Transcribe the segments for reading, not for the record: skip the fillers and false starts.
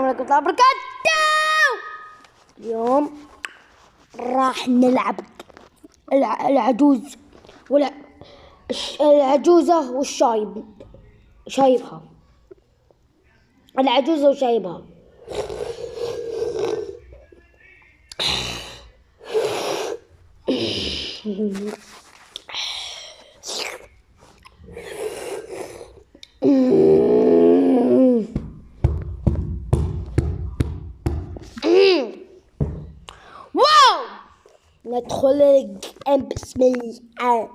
السلام عليكم ورحمة الله وبركاته. اليوم راح نلعب العجوز العجوزة شايبها العجوزة وشايبها. واو، ندخل بسم الله.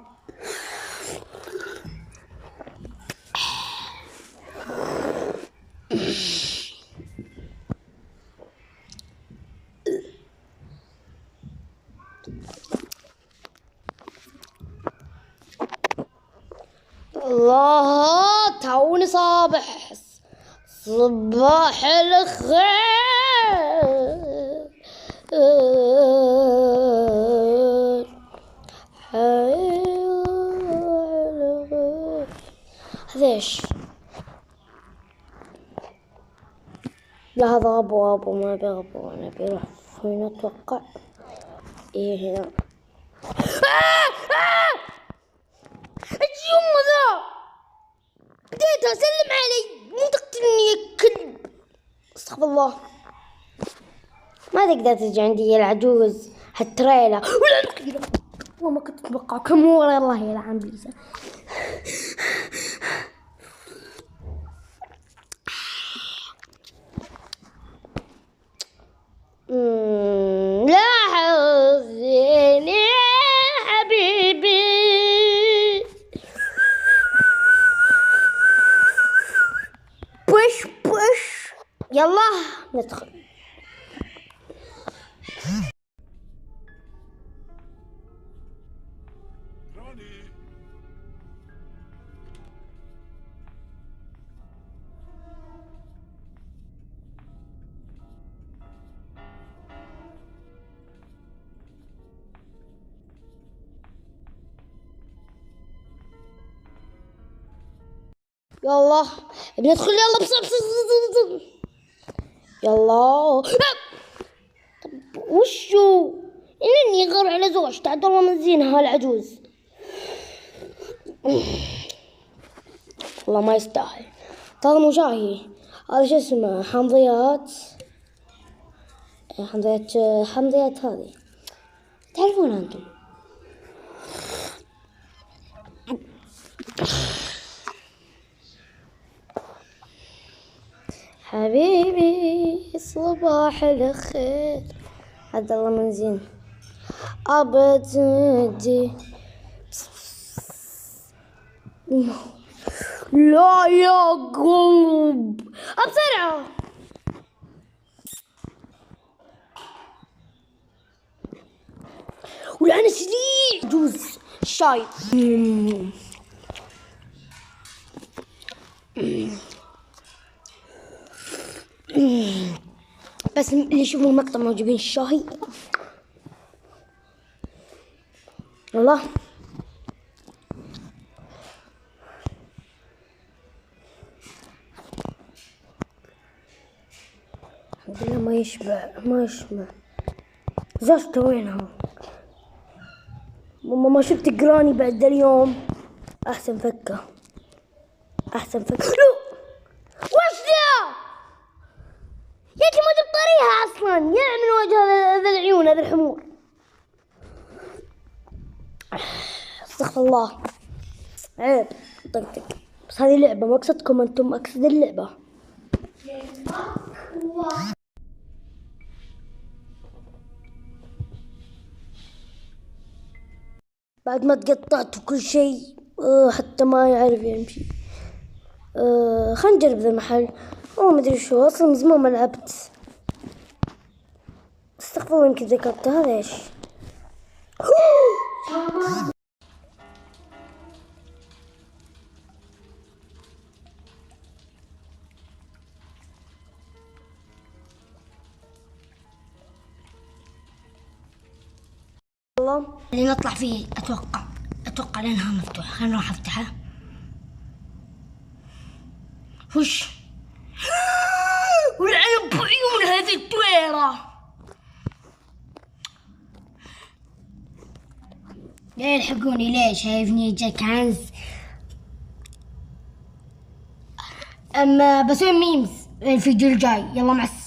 الله، توني صباح الخير. هذا ايش؟ لا هذا ابو ما بيغبو، انا بيروح هنا اتوقع. ايه هنا. ايش يمه ذا؟ بديتها سلم علي، مو تقتلني يا كلب. استغفر الله، ما تقدر تجي عندي يا العجوز هالتريلة ولا الخيرة. والله ما كنت اتوقع كم ورا. الله يلعن بيسا. لا حزين يا حبيبي. بوش يلا ندخل. يلا بندخل، يلا بسرعة يلا. طب وشو انني يغار على زوج تعد والله من زينها العجوز. والله ما يستاهل. ترى مو جاهي هذا شو اسمه، حمضيات هذه تعرفون انتم. حبيبي صباح الخير. عبد الله من زين أبدي. لا يا قلب بسرعة. والآن سريع جوز شاي. بس اللي يشوفوا المقطع موجودين الشاي. والله الحمد لله ما يشبع. زوجته وينها؟ ماما ما شفت قراني بعد اليوم. احسن فكه. وش ذا يا اخي؟ ما تبطريها اصلا، يعمل وجه هذا العيون هذا الحمور. استغفر الله، عيب طقطق. بس هذه لعبة، ما اقصدكم انتم، اقصد اللعبة. بعد ما تقطعت وكل شيء حتى ما يعرف يمشي. خلينا نجرب ذا المحل. ما ادري شو اصلا، من زمان ما لعبت. استغفر الله، يمكن ذكرت هذا ايش. والله اللي نطلع فيه اتوقع لانها مفتوحة. خلينا نروح افتحها. وش والعين بعيون هذه الطويرة. لا يلحقوني ليش؟ شايفني جا كنز. أما بسوي ميمز الفيديو الجاي. يلا مع السلامة.